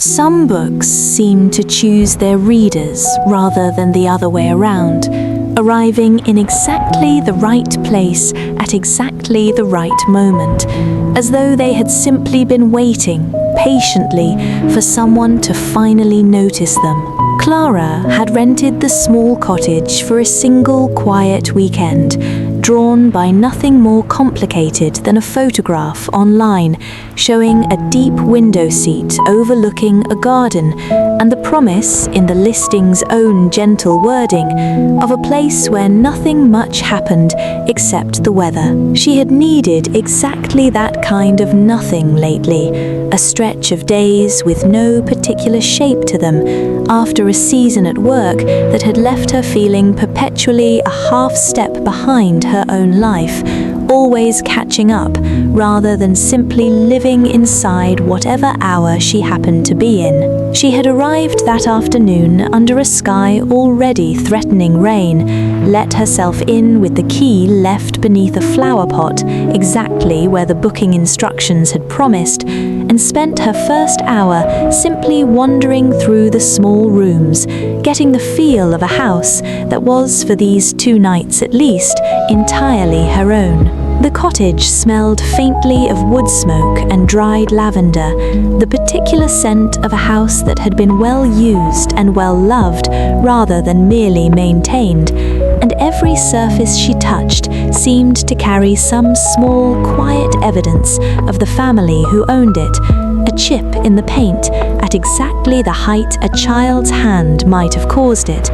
Some books seem to choose their readers rather than the other way around, arriving in exactly the right place at exactly the right moment, as though they had simply been waiting patiently for someone to finally notice them. Clara had rented the small cottage for a single quiet weekend, drawn by nothing more complicated than a photograph online showing a deep window seat overlooking a garden and the promise in the listing's own gentle wording of a place where nothing much happened except the weather. She had needed exactly that kind of nothing lately, a stretch of days with no particular shape to them after a season at work that had left her feeling perpetually a half step behind her own life, always catching up rather than simply living inside whatever hour she happened to be in. She had arrived that afternoon under a sky already threatening rain, let herself in with the key left beneath a flower pot exactly where the booking instructions had promised, and spent her first hour simply wandering through the small rooms, getting the feel of a house that was, for these 2 nights at least, entirely her own. The cottage smelled faintly of wood smoke and dried lavender, the particular scent of a house that had been well used and well loved rather than merely maintained, and every surface she touched seemed to carry some small, quiet evidence of the family who owned it, a chip in the paint at exactly the height a child's hand might have caused it,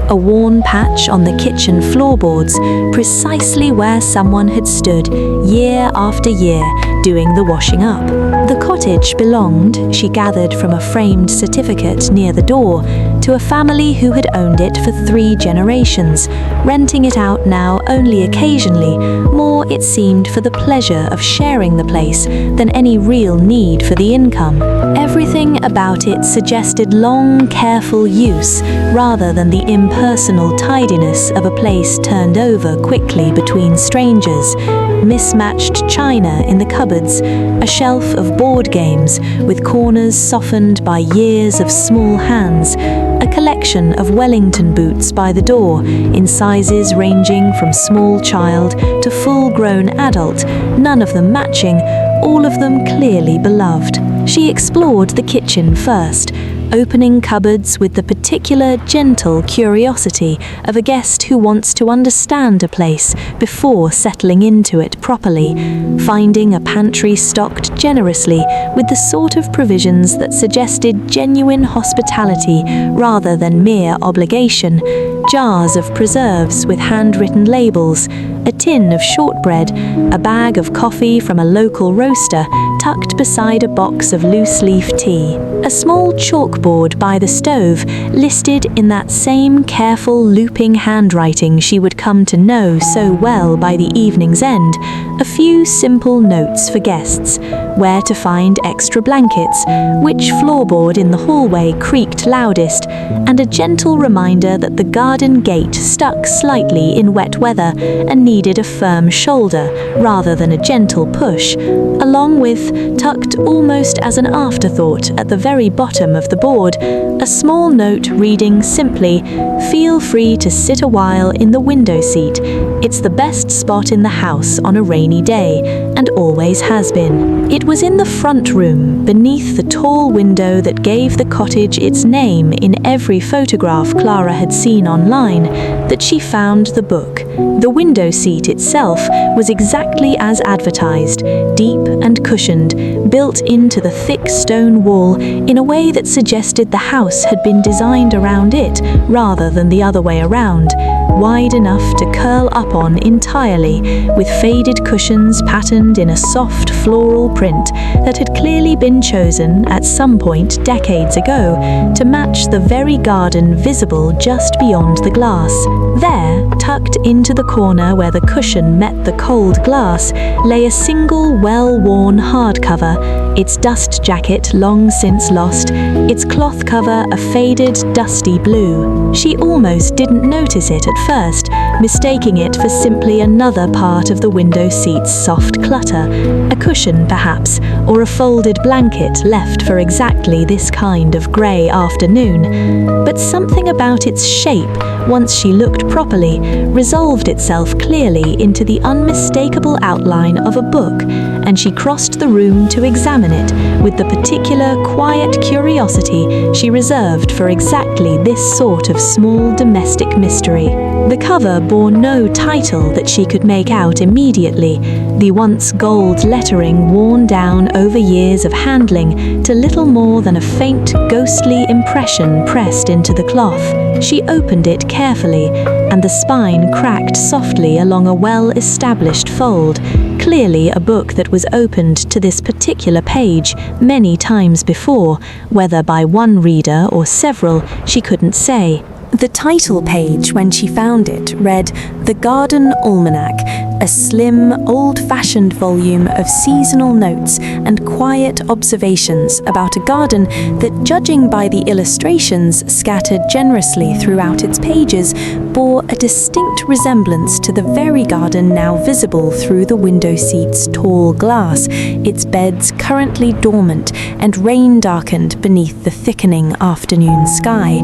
a worn patch on the kitchen floorboards, precisely where someone had stood year after year doing the washing up. The cottage belonged, she gathered from a framed certificate near the door, to a family who had owned it for 3 generations, renting it out now only occasionally, more it seemed for the pleasure of sharing the place than any real need for the income. Everything about it suggested long, careful use rather than the impersonal tidiness of a place turned over quickly between strangers. Mismatched china in the cupboards, a shelf of board games with corners softened by years of small hands, a collection of Wellington boots by the door, in sizes ranging from small child to full-grown adult, none of them matching, all of them clearly beloved. She explored the kitchen first, opening cupboards with the particular gentle curiosity of a guest who wants to understand a place before settling into it properly, finding a pantry stocked generously with the sort of provisions that suggested genuine hospitality rather than mere obligation, jars of preserves with handwritten labels, a tin of shortbread, a bag of coffee from a local roaster tucked beside a box of loose-leaf tea, a small chalkboard by the stove listed in that same careful looping handwriting she would come to know so well by the evening's end, a few simple notes for guests, where to find extra blankets, which floorboard in the hallway creaked loudest, and a gentle reminder that the garden gate stuck slightly in wet weather and needed a firm shoulder rather than a gentle push, along with, tucked almost as an afterthought at the very bottom of the board, a small note reading simply, "Feel free to sit a while in the window seat. It's the best spot in the house on a rainy day, and always has been." It was in the front room, beneath the tall window that gave the cottage its name in every photograph Clara had seen online, that she found the book. The window seat itself was exactly as advertised, deep and cushioned, built into the thick stone wall in a way that suggested the house had been designed around it rather than the other way around, wide enough to curl up on entirely, with faded cushions patterned in a soft floral print that had clearly been chosen at some point decades ago to match the very garden visible just beyond the glass. There, tucked into the corner where the cushion met the cold glass, lay a single well-worn hardcover, its dust jacket long since lost, its cloth cover a faded, dusty blue. She almost didn't notice it at first, mistaking it for simply another part of the window seat's soft clutter, a cushion perhaps, or a folded blanket left for exactly this kind of grey afternoon. But something about its shape, once she looked properly, resolved itself clearly into the unmistakable outline of a book, and she crossed the room to examine it with the particular quiet curiosity she reserved for exactly this sort of small domestic mystery. The cover bore no title that she could make out immediately, the once gold lettering worn down over years of handling to little more than a faint, ghostly impression pressed into the cloth. She opened it carefully, and the spine cracked softly along a well-established fold, clearly a book that was opened to this particular page many times before, whether by one reader or several, she couldn't say. The title page, when she found it, read The Garden Almanac, a slim, old-fashioned volume of seasonal notes and quiet observations about a garden that, judging by the illustrations scattered generously throughout its pages, bore a distinct resemblance to the very garden now visible through the window seat's tall glass, its beds currently dormant and rain-darkened beneath the thickening afternoon sky.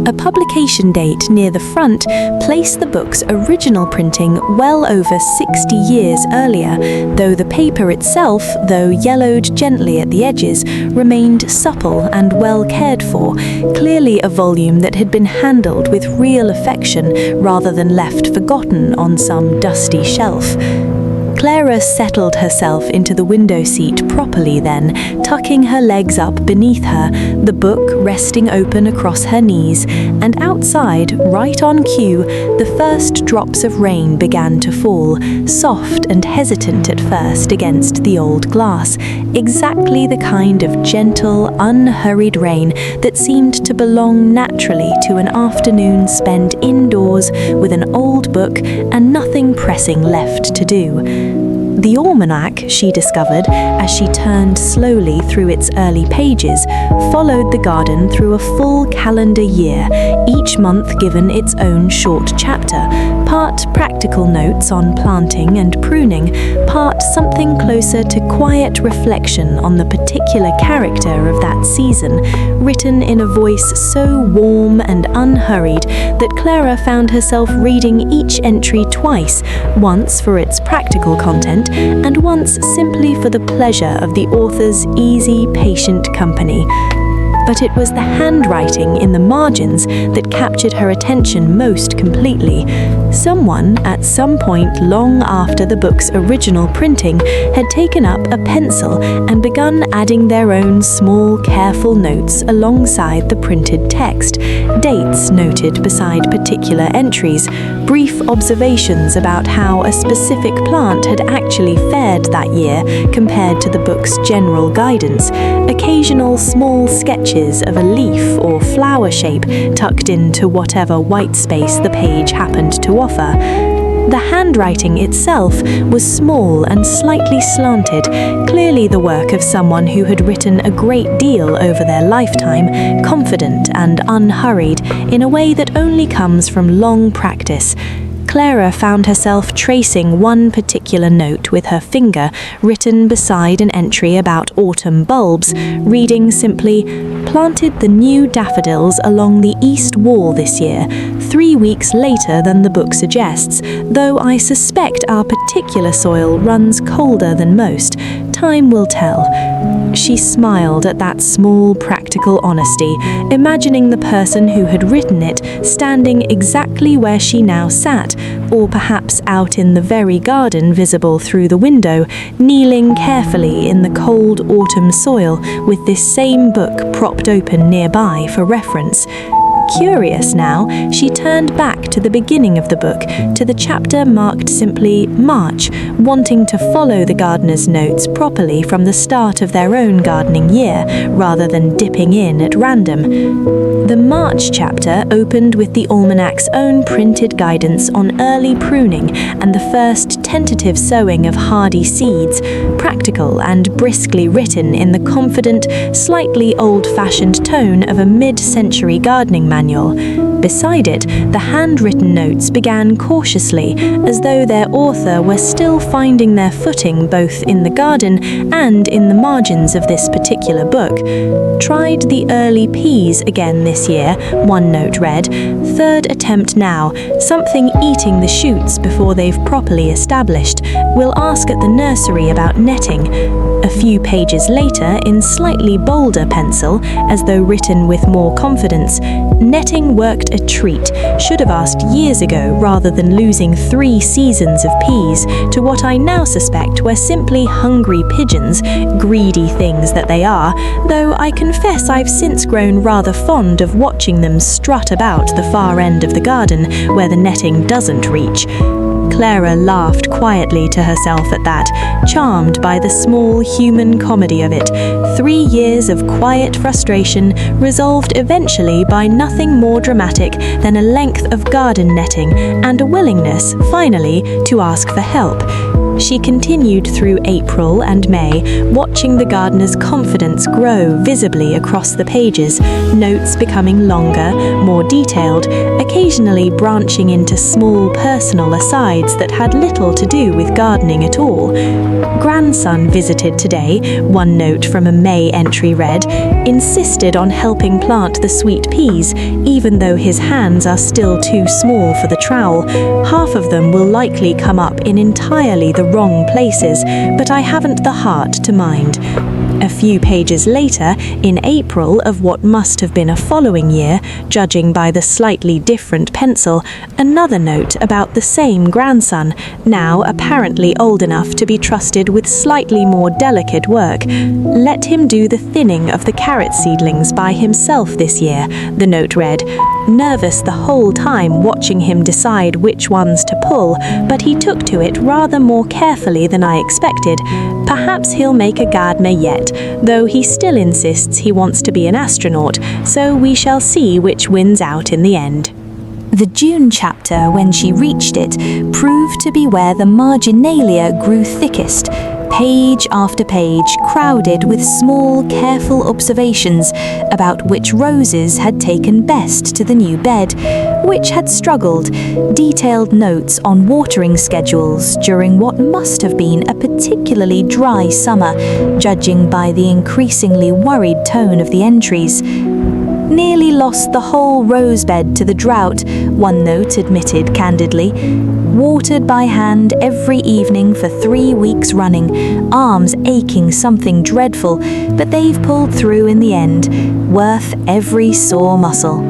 A publication date near the front placed the book's original printing well over 60 years earlier, though the paper itself, though yellowed gently at the edges, remained supple and well cared for, clearly a volume that had been handled with real affection rather than left forgotten on some dusty shelf. Clara settled herself into the window seat properly then, tucking her legs up beneath her, the book resting open across her knees, and outside, right on cue, the first drops of rain began to fall, soft and hesitant at first against the old glass, exactly the kind of gentle, unhurried rain that seemed to belong naturally to an afternoon spent indoors with an old book and nothing pressing left to do. The almanac, she discovered, as she turned slowly through its early pages, followed the garden through a full calendar year, each month given its own short chapter, part practical notes on planting and pruning, part something closer to quiet reflection on the particular character of that season, written in a voice so warm and unhurried that Clara found herself reading each entry twice, once for its practical content, and once simply for the pleasure of the author's easy, patient company. But it was the handwriting in the margins that captured her attention most completely. Someone, at some point long after the book's original printing, had taken up a pencil and begun adding their own small, careful notes alongside the printed text, dates noted beside particular entries, brief observations about how a specific plant had actually fared that year compared to the book's general guidance, occasional small sketches of a leaf or flower shape tucked into whatever white space the page happened to offer. The handwriting itself was small and slightly slanted, clearly the work of someone who had written a great deal over their lifetime, confident and unhurried, in a way that only comes from long practice. Clara found herself tracing one particular note with her finger, written beside an entry about autumn bulbs, reading simply, "Planted the new daffodils along the east wall this year, 3 weeks later than the book suggests, though I suspect our particular soil runs colder than most. Time will tell." She smiled at that small, practical honesty, imagining the person who had written it standing exactly where she now sat, or perhaps out in the very garden visible through the window, kneeling carefully in the cold autumn soil with this same book propped open nearby for reference. Curious now, she turned back to the beginning of the book, to the chapter marked simply March, wanting to follow the gardener's notes properly from the start of their own gardening year, rather than dipping in at random. The March chapter opened with the almanac's own printed guidance on early pruning and the first tentative sowing of hardy seeds, practical and briskly written in the confident, slightly old-fashioned tone of a mid-century gardening manual. Beside it, the handwritten notes began cautiously, as though their author were still finding their footing both in the garden and in the margins of this particular book. "Tried the early peas again this year," one note read. "Third attempt now. Something eating the shoots before they've properly established. We'll ask at the nursery about netting." A few pages later, in slightly bolder pencil, as though written with more confidence, "Netting worked a treat. Should have asked years ago rather than losing 3 seasons of peas to what I now suspect were simply hungry pigeons, greedy things that they are, though I confess I've since grown rather fond of watching them strut about the far end of the garden where the netting doesn't reach." Clara laughed quietly to herself at that, charmed by the small human comedy of it. 3 years of quiet frustration resolved eventually by nothing more dramatic than a length of garden netting and a willingness, finally, to ask for help. She continued through April and May, watching the gardener's confidence grow visibly across the pages, notes becoming longer, more detailed, occasionally branching into small personal asides that had little to do with gardening at all. "Grandson visited today," one note from a May entry read, "insisted on helping plant the sweet peas, even though his hands are still too small for the trowel. Half of them will likely come up in entirely the wrong places, but I haven't the heart to mind." A few pages later, in April of what must have been a following year, judging by the slightly different pencil, another note about the same grandson, now apparently old enough to be trusted with slightly more delicate work. "Let him do the thinning of the carrot seedlings by himself this year," the note read. "Nervous the whole time watching him decide which ones to pull, but he took to it rather more carefully than I expected. Perhaps he'll make a gardener yet, though he still insists he wants to be an astronaut, so we shall see which wins out in the end." The June chapter, when she reached it, proved to be where the marginalia grew thickest, page after page crowded with small, careful observations about which roses had taken best to the new bed, which had struggled, detailed notes on watering schedules during what must have been a particularly dry summer, judging by the increasingly worried tone of the entries. "Nearly lost the whole rose bed to the drought," one note admitted candidly. "Watered by hand every evening for 3 weeks running, arms aching something dreadful, but they've pulled through in the end, worth every sore muscle."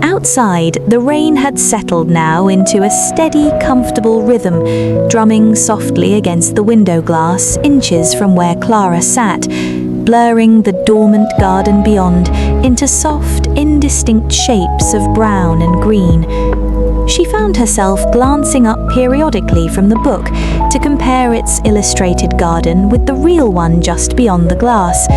Outside, the rain had settled now into a steady, comfortable rhythm, drumming softly against the window glass inches from where Clara sat, blurring the dormant garden beyond into soft, indistinct shapes of brown and green. She found herself glancing up periodically from the book to compare its illustrated garden with the real one just beyond the glass,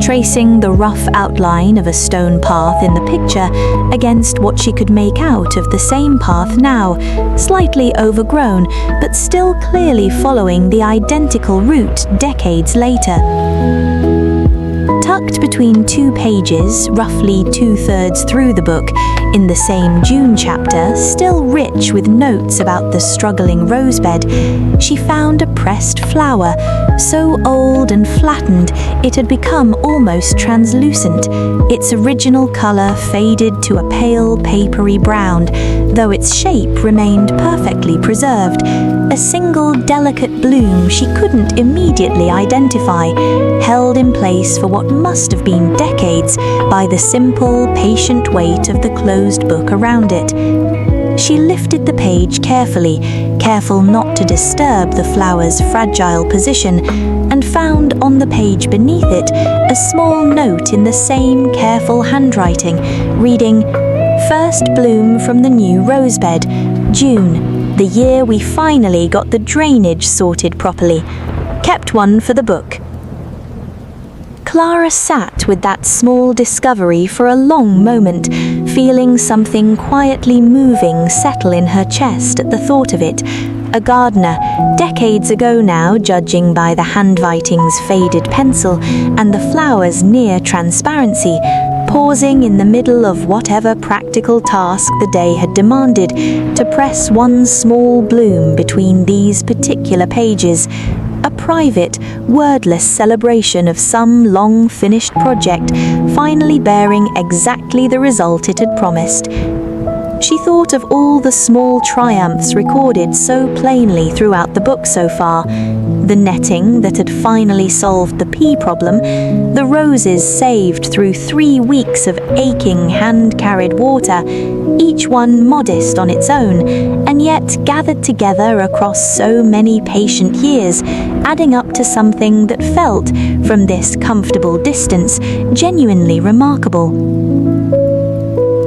tracing the rough outline of a stone path in the picture against what she could make out of the same path now, slightly overgrown, but still clearly following the identical route decades later. Tucked between 2 pages, roughly 2/3 through the book, in the same June chapter, still rich with notes about the struggling rosebed, she found a pressed flower, so old and flattened it had become almost translucent, its original colour faded to a pale papery brown, though its shape remained perfectly preserved. A single delicate bloom she couldn't immediately identify, held in place for what must have been decades by the simple, patient weight of the closed book around it. She lifted the page carefully, careful not to disturb the flower's fragile position, and found on the page beneath it a small note in the same careful handwriting, reading, "First bloom from the new rosebed, June, the year we finally got the drainage sorted properly. Kept one for the book." Clara sat with that small discovery for a long moment, feeling something quietly moving settle in her chest at the thought of it. A gardener, decades ago now, judging by the handwriting's faded pencil and the flower's near transparency, pausing in the middle of whatever practical task the day had demanded to press one small bloom between these particular pages, a private, wordless celebration of some long-finished project finally bearing exactly the result it had promised. She thought of all the small triumphs recorded so plainly throughout the book so far: the netting that had finally solved the pea problem, the roses saved through 3 weeks of aching hand-carried water, each one modest on its own, and yet gathered together across so many patient years, adding up to something that felt, from this comfortable distance, genuinely remarkable.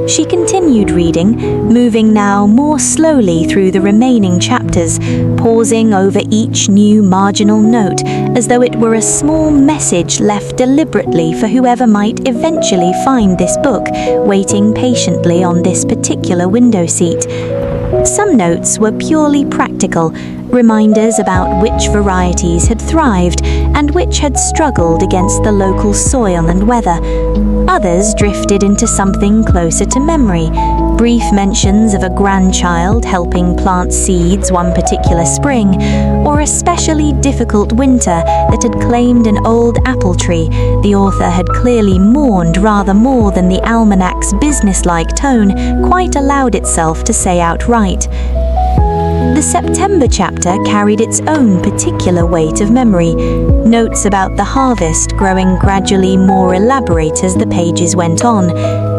She continued reading, moving now more slowly through the remaining chapters, pausing over each new marginal note as though it were a small message left deliberately for whoever might eventually find this book, waiting patiently on this particular window seat. Some notes were purely practical, reminders about which varieties had thrived and which had struggled against the local soil and weather. Others drifted into something closer to memory, brief mentions of a grandchild helping plant seeds one particular spring, or a specially difficult winter that had claimed an old apple tree the author had clearly mourned rather more than the almanac's businesslike tone quite allowed itself to say outright. The September chapter carried its own particular weight of memory, notes about the harvest growing gradually more elaborate as the pages went on,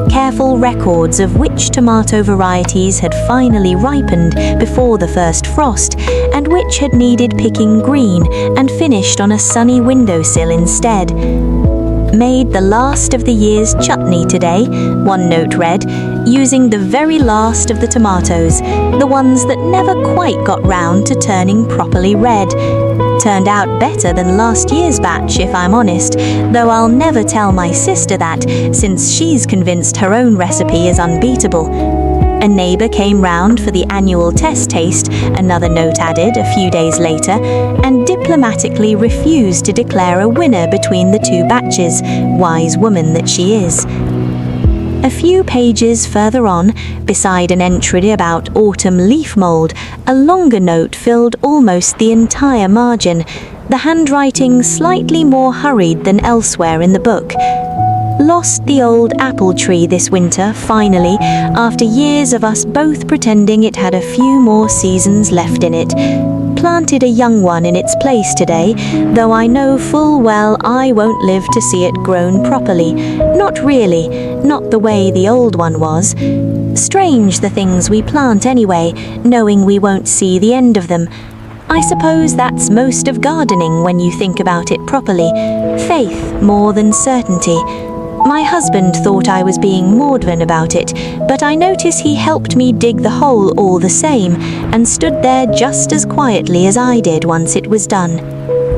careful records of which tomato varieties had finally ripened before the first frost, and which had needed picking green and finished on a sunny windowsill instead. Made the last of the year's chutney today, one note read, using the very last of the tomatoes, the ones that never quite got round to turning properly red. Turned out better than last year's batch, if I'm honest, though I'll never tell my sister that, since she's convinced her own recipe is unbeatable. A neighbour came round for the annual test taste, another note added a few days later, and diplomatically refused to declare a winner between the two batches, wise woman that she is. A few pages further on, beside an entry about autumn leaf mould, a longer note filled almost the entire margin, the handwriting slightly more hurried than elsewhere in the book. Lost the old apple tree this winter, finally, after years of us both pretending it had a few more seasons left in it. Planted a young one in its place today, though I know full well I won't live to see it grown properly. Not really, not the way the old one was. Strange the things we plant anyway, knowing we won't see the end of them. I suppose that's most of gardening when you think about it properly. Faith more than certainty. My husband thought I was being maudlin about it, but I notice he helped me dig the hole all the same, and stood there just as quietly as I did once it was done.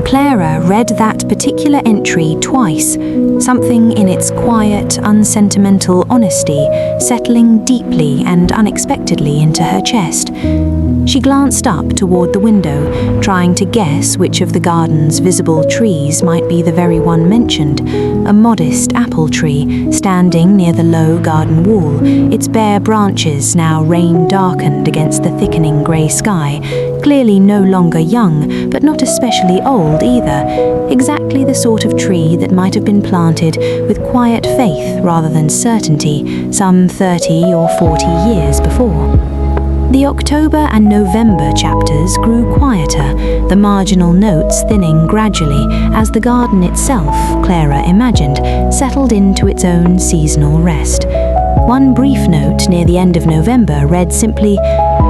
Clara read that particular entry twice, something in its quiet, unsentimental honesty settling deeply and unexpectedly into her chest. She glanced up toward the window, trying to guess which of the garden's visible trees might be the very one mentioned, a modest apple tree standing near the low garden wall, its bare branches now rain-darkened against the thickening grey sky, clearly no longer young, but not especially old either, exactly the sort of tree that might have been planted with quiet faith rather than certainty some 30 or 40 years before. The October and November chapters grew quieter, the marginal notes thinning gradually as the garden itself, Clara imagined, settled into its own seasonal rest. One brief note near the end of November read simply,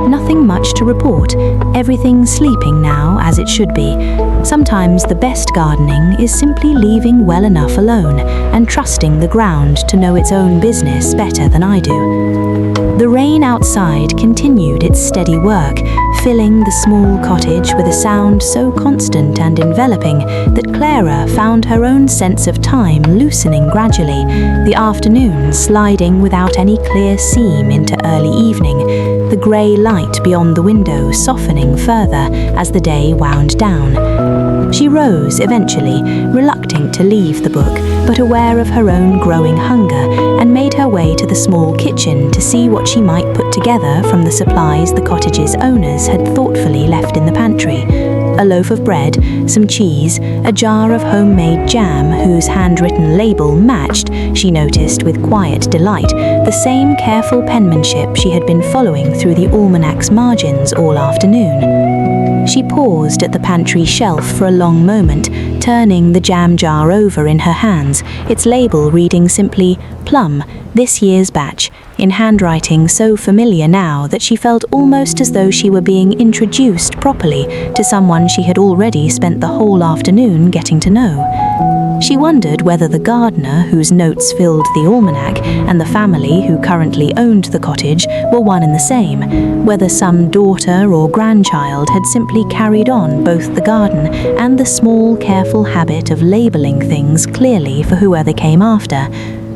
"Nothing much to report, everything sleeping now as it should be. Sometimes the best gardening is simply leaving well enough alone and trusting the ground to know its own business better than I do." The rain outside continued its steady work, filling the small cottage with a sound so constant and enveloping that Clara found her own sense of time loosening gradually, the afternoon sliding without without any clear seam into early evening, the grey light beyond the window softening further as the day wound down. She rose eventually, reluctant to leave the book, but aware of her own growing hunger, and made her way to the small kitchen to see what she might put together from the supplies the cottage's owners had thoughtfully left in the pantry. A loaf of bread, some cheese, a jar of homemade jam whose handwritten label matched, she noticed with quiet delight, the same careful penmanship she had been following through the almanac's margins all afternoon. She paused at the pantry shelf for a long moment, turning the jam jar over in her hands, its label reading simply, "Plum, this year's batch," in handwriting so familiar now that she felt almost as though she were being introduced properly to someone she had already spent the whole afternoon getting to know. She wondered whether the gardener whose notes filled the almanac and the family who currently owned the cottage were one and the same, whether some daughter or grandchild had simply carried on both the garden and the small, careful habit of labelling things clearly for whoever came after,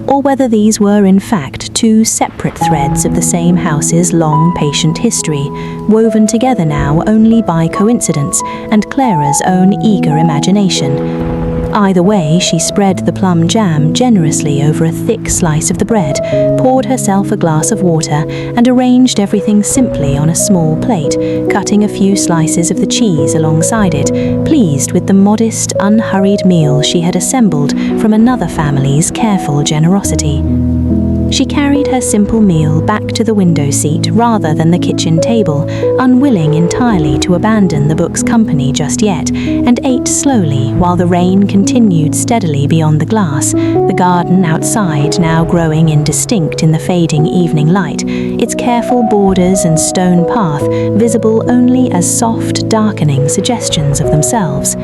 or whether these were in fact two separate threads of the same house's long, patient history, woven together now only by coincidence and Clara's own eager imagination. Either way, she spread the plum jam generously over a thick slice of the bread, poured herself a glass of water, and arranged everything simply on a small plate, cutting a few slices of the cheese alongside it, pleased with the modest, unhurried meal she had assembled from another family's careful generosity. She carried her simple meal back to the window seat rather than the kitchen table, unwilling entirely to abandon the book's company just yet, and ate slowly while the rain continued steadily beyond the glass, the garden outside now growing indistinct in the fading evening light, its careful borders and stone path visible only as soft, darkening suggestions of themselves.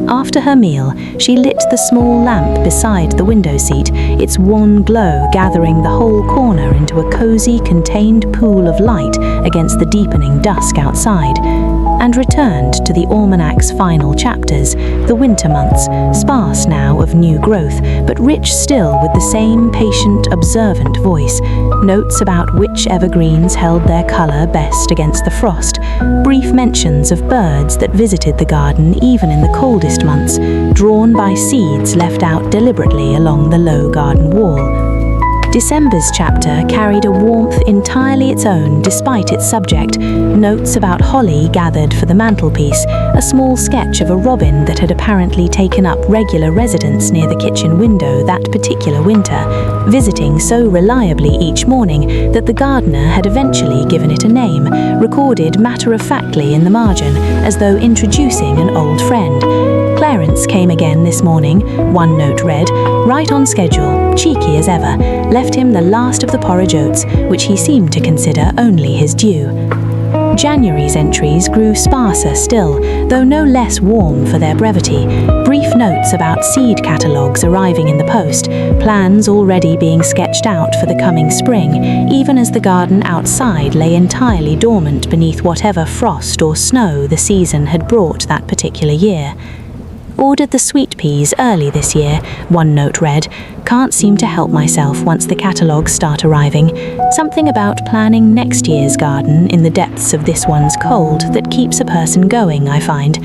After her meal, she lit the small lamp beside the window seat, its wan glow gathering the whole corner into a cozy, contained pool of light against the deepening dusk outside, and returned to the almanac's final chapters, the winter months, sparse now of new growth, but rich still with the same patient, observant voice, notes about which evergreens held their colour best against the frost, brief mentions of birds that visited the garden even in the coldest months, drawn by seeds left out deliberately along the low garden wall. December's chapter carried a warmth entirely its own despite its subject, notes about holly gathered for the mantelpiece, a small sketch of a robin that had apparently taken up regular residence near the kitchen window that particular winter, visiting so reliably each morning that the gardener had eventually given it a name, recorded matter-of-factly in the margin as though introducing an old friend. Clarence came again this morning, one note read, right on schedule, cheeky as ever, left him the last of the porridge oats, which he seemed to consider only his due. January's entries grew sparser still, though no less warm for their brevity. Brief notes about seed catalogues arriving in the post, plans already being sketched out for the coming spring, even as the garden outside lay entirely dormant beneath whatever frost or snow the season had brought that particular year. Ordered the sweet peas early this year, one note read. Can't seem to help myself once the catalogues start arriving. Something about planning next year's garden in the depths of this one's cold that keeps a person going, I find.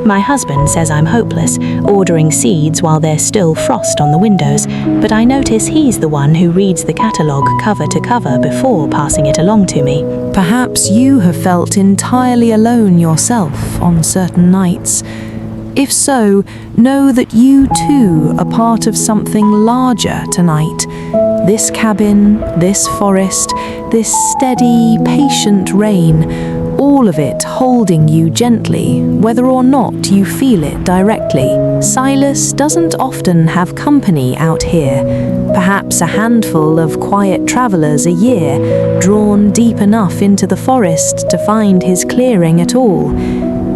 My husband says I'm hopeless, ordering seeds while there's still frost on the windows, but I notice he's the one who reads the catalogue cover to cover before passing it along to me. Perhaps you have felt entirely alone yourself on certain nights. If so, know that you too are part of something larger tonight. This cabin, this forest, this steady, patient rain, all of it holding you gently, whether or not you feel it directly. Silas doesn't often have company out here, perhaps a handful of quiet travelers a year, drawn deep enough into the forest to find his clearing at all.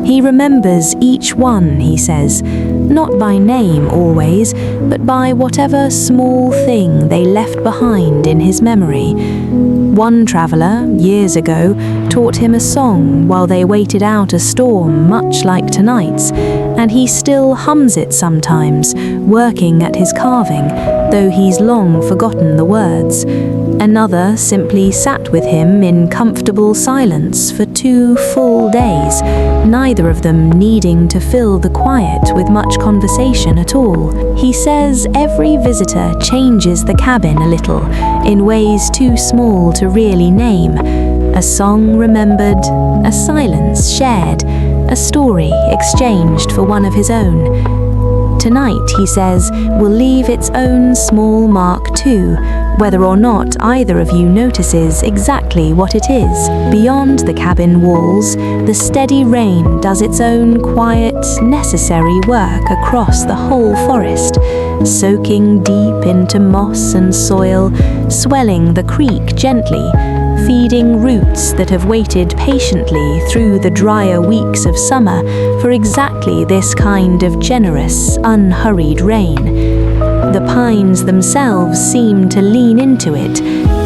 He remembers each one, he says, not by name always, but by whatever small thing they left behind in his memory. One traveller, years ago, taught him a song while they waited out a storm much like tonight's, and he still hums it sometimes, working at his carving, though he's long forgotten the words. Another simply sat with him in comfortable silence for 2 full days, neither of them needing to fill the quiet with much conversation at all. He says every visitor changes the cabin a little, in ways too small to really name. A song remembered, a silence shared, a story exchanged for one of his own. Tonight, he says, will leave its own small mark too, whether or not either of you notices exactly what it is. Beyond the cabin walls, the steady rain does its own quiet, necessary work across the whole forest, soaking deep into moss and soil, swelling the creek gently, feeding roots that have waited patiently through the drier weeks of summer for exactly this kind of generous, unhurried rain. The pines themselves seem to lean into it,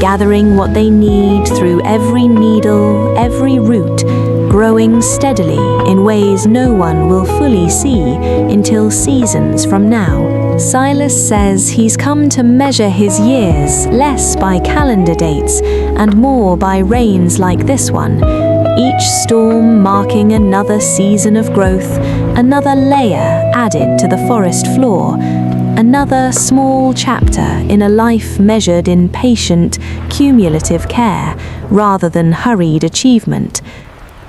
gathering what they need through every needle, every root, growing steadily in ways no one will fully see until seasons from now. Silas says he's come to measure his years less by calendar dates and more by rains like this one, each storm marking another season of growth, another layer added to the forest floor, another small chapter in a life measured in patient, cumulative care rather than hurried achievement.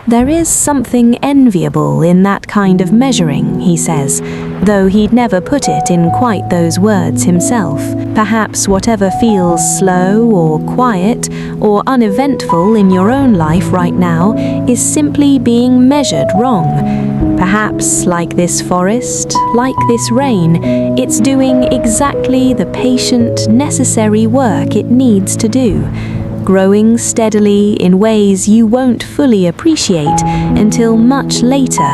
There is something enviable in that kind of measuring, he says, though he'd never put it in quite those words himself. Perhaps whatever feels slow or quiet or uneventful in your own life right now is simply being measured wrong. Perhaps, like this forest, like this rain, it's doing exactly the patient, necessary work it needs to do, growing steadily in ways you won't fully appreciate until much later,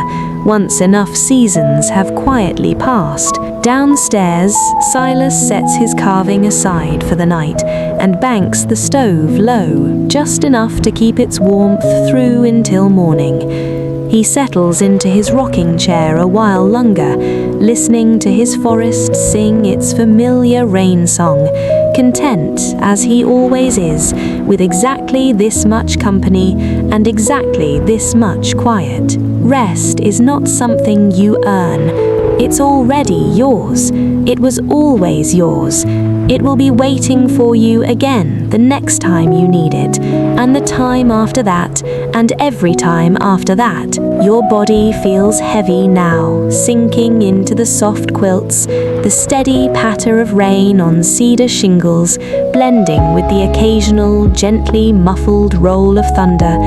once enough seasons have quietly passed. Downstairs, Silas sets his carving aside for the night and banks the stove low, just enough to keep its warmth through until morning. He settles into his rocking chair a while longer, listening to his forest sing its familiar rain song, content, as he always is, with exactly this much company and exactly this much quiet. Rest is not something you earn. It's already yours. It was always yours. It will be waiting for you again the next time you need it, and the time after that, and every time after that. Your body feels heavy now, sinking into the soft quilts, the steady patter of rain on cedar shingles, blending with the occasional, gently muffled roll of thunder,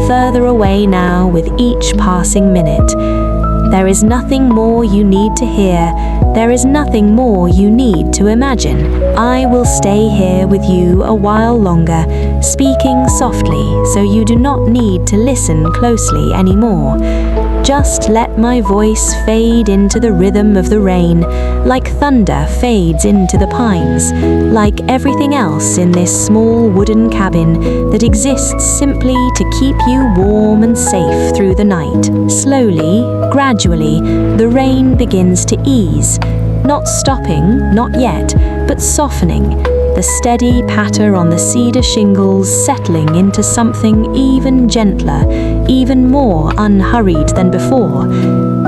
further away now with each passing minute. There is nothing more you need to hear. There is nothing more you need to imagine. I will stay here with you a while longer, speaking softly so you do not need to listen closely anymore. Just let my voice fade into the rhythm of the rain, like thunder fades into the pines, like everything else in this small wooden cabin that exists simply to keep you warm and safe through the night. Slowly, gradually, the rain begins to ease, not stopping, not yet, but softening, the steady patter on the cedar shingles settling into something even gentler, even more unhurried than before.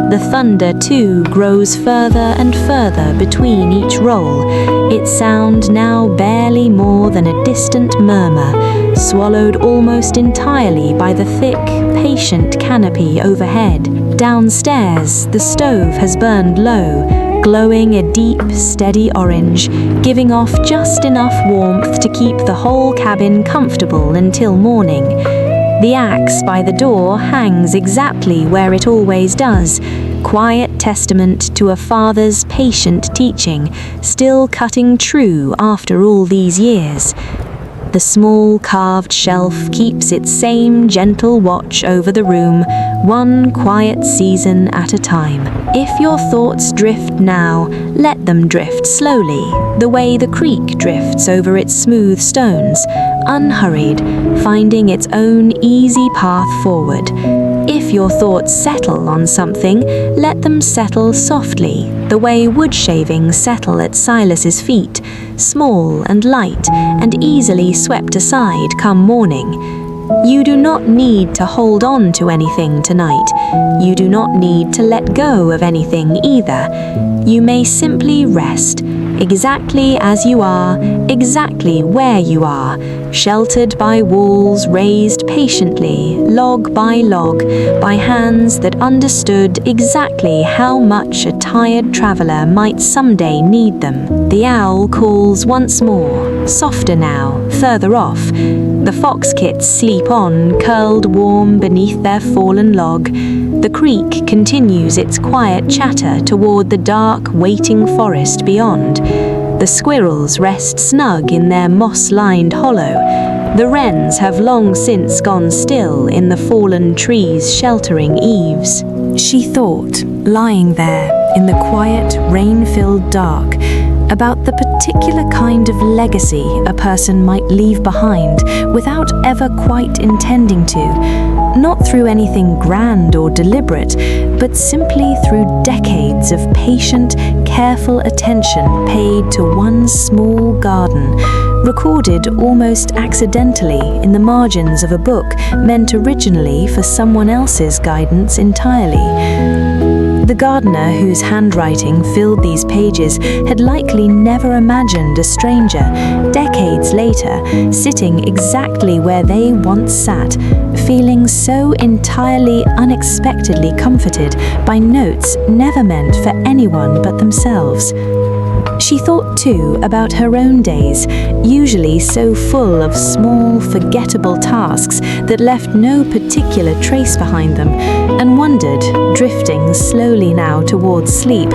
The thunder, too, grows further and further between each roll, its sound now barely more than a distant murmur, swallowed almost entirely by the thick, patient canopy overhead. Downstairs, the stove has burned low, glowing a deep, steady orange, giving off just enough warmth to keep the whole cabin comfortable until morning. The axe by the door hangs exactly where it always does, quiet testament to a father's patient teaching, still cutting true after all these years. The small carved shelf keeps its same gentle watch over the room, one quiet season at a time. If your thoughts drift now, let them drift slowly, the way the creek drifts over its smooth stones, unhurried, finding its own easy path forward. If If your thoughts settle on something, let them settle softly, the way wood shavings settle at Silas's feet, small and light, and easily swept aside come morning. You do not need to hold on to anything tonight. You do not need to let go of anything either. You may simply rest, exactly as you are, exactly where you are, sheltered by walls raised patiently, log by log, by hands that understood exactly how much a tired traveler might someday need them. The owl calls once more, softer now, further off. The fox kits sleep on, curled warm beneath their fallen log. The creek continues its quiet chatter toward the dark, waiting forest beyond. The squirrels rest snug in their moss-lined hollow. The wrens have long since gone still in the fallen trees' sheltering eaves. She thought, lying there in the quiet, rain-filled dark, about the particular kind of legacy a person might leave behind without ever quite intending to, not through anything grand or deliberate, but simply through decades of patient, careful attention paid to one small garden, recorded almost accidentally in the margins of a book meant originally for someone else's guidance entirely. The gardener whose handwriting filled these pages had likely never imagined a stranger, decades later, sitting exactly where they once sat, feeling so entirely unexpectedly comforted by notes never meant for anyone but themselves. She thought too about her own days, usually so full of small, forgettable tasks that left no particular trace behind them, and wondered, drifting slowly now towards sleep,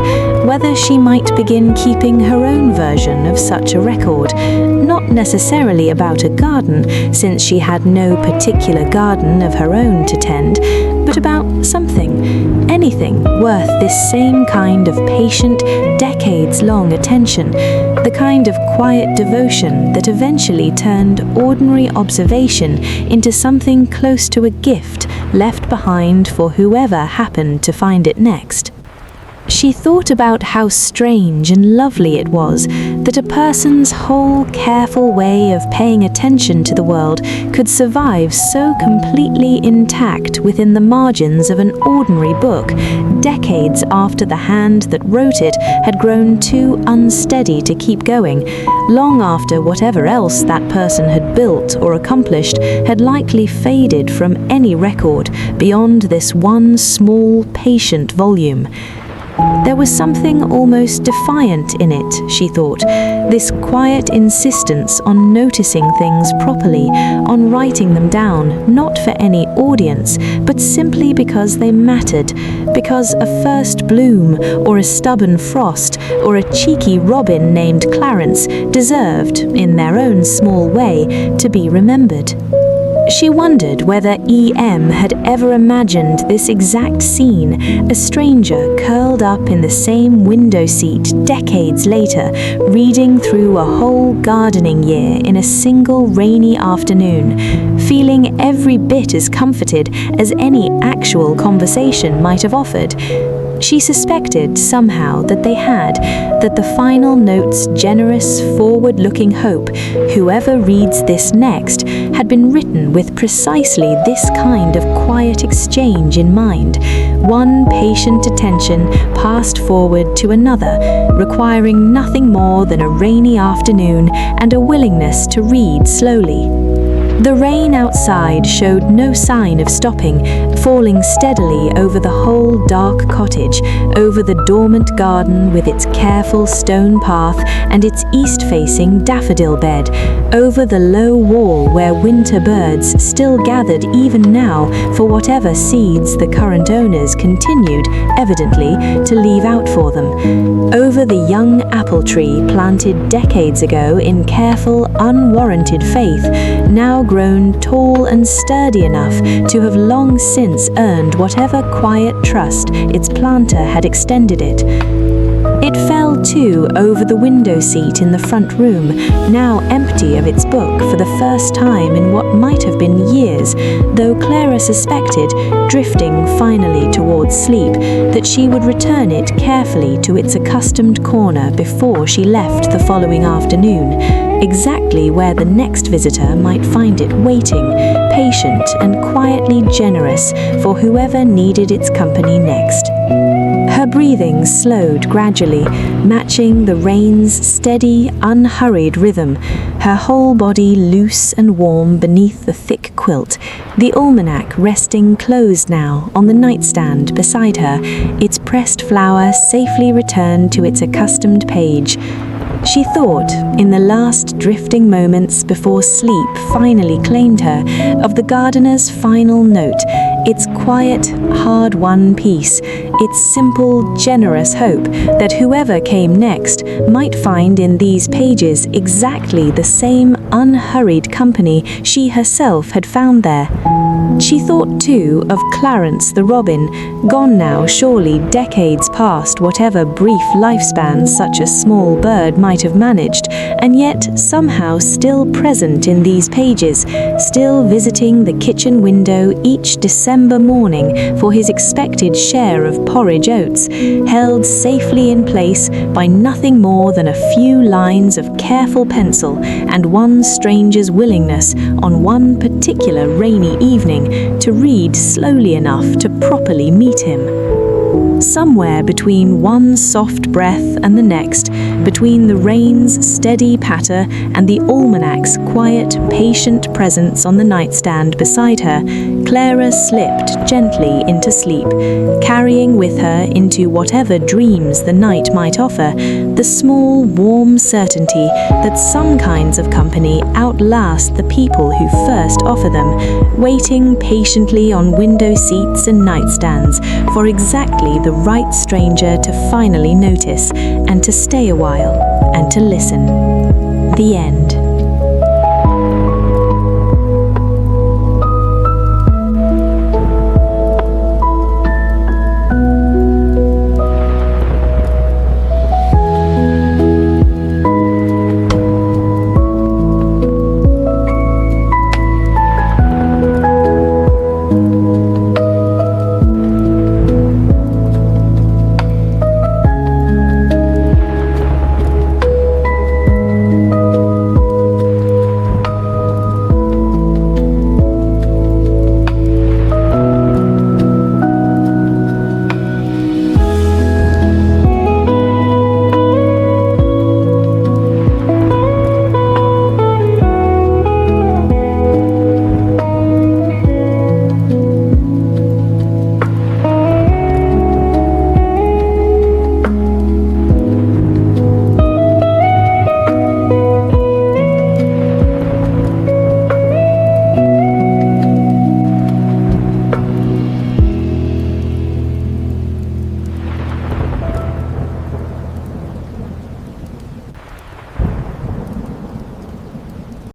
whether she might begin keeping her own version of such a record, not necessarily about a garden, since she had no particular garden of her own to tend, but about something, anything worth this same kind of patient, decades-long attention, the kind of quiet devotion that eventually turned ordinary observation into something close to a gift left behind for whoever happened to find it next. She thought about how strange and lovely it was that a person's whole careful way of paying attention to the world could survive so completely intact within the margins of an ordinary book, decades after the hand that wrote it had grown too unsteady to keep going, long after whatever else that person had built or accomplished had likely faded from any record beyond this one small, patient volume. There was something almost defiant in it, she thought, this quiet insistence on noticing things properly, on writing them down, not for any audience, but simply because they mattered, because a first bloom, or a stubborn frost, or a cheeky robin named Clarence deserved, in their own small way, to be remembered. She wondered whether E.M. had ever imagined this exact scene, a stranger curled up in the same window seat decades later, reading through a whole gardening year in a single rainy afternoon, feeling every bit as comforted as any actual conversation might have offered. She suspected somehow that they had, that the final note's generous, forward-looking hope, whoever reads this next, had been written with precisely this kind of quiet exchange in mind, one patient attention passed forward to another, requiring nothing more than a rainy afternoon and a willingness to read slowly. The rain outside showed no sign of stopping, falling steadily over the whole dark cottage, over the dormant garden with its careful stone path and its east-facing daffodil bed, over the low wall where winter birds still gathered even now for whatever seeds the current owners continued, evidently, to leave out for them, over the young apple tree planted decades ago in careful, unwarranted faith, now grown tall and sturdy enough to have long since earned whatever quiet trust its planter had extended it. It fell, too, over the window seat in the front room, now empty of its book for the first time in what might have been years, though Clara suspected, drifting finally towards sleep, that she would return it carefully to its accustomed corner before she left the following afternoon, exactly where the next visitor might find it waiting, patient and quietly generous for whoever needed its company next. Her breathing slowed gradually, matching the rain's steady, unhurried rhythm, her whole body loose and warm beneath the thick quilt, the almanac resting closed now on the nightstand beside her, its pressed flower safely returned to its accustomed page. She thought, in the last drifting moments before sleep finally claimed her, of the gardener's final note, its quiet, hard-won peace, its simple, generous hope that whoever came next might find in these pages exactly the same unhurried company she herself had found there. She thought, too, of Clarence the robin, gone now surely decades past whatever brief lifespan such a small bird might have managed, and yet somehow still present in these pages, still visiting the kitchen window each December morning for his expected share of porridge oats, held safely in place by nothing more than a few lines of careful pencil and one stranger's willingness on one particular rainy evening to read slowly enough to properly meet him. Somewhere between one soft breath and the next, between the rain's steady patter and the almanac's quiet, patient presence on the nightstand beside her, Clara slipped gently into sleep, carrying with her into whatever dreams the night might offer the small, warm certainty that some kinds of company outlast the people who first offer them, waiting patiently on window seats and nightstands for exactly the right stranger to finally notice and to stay a while and to listen. The end.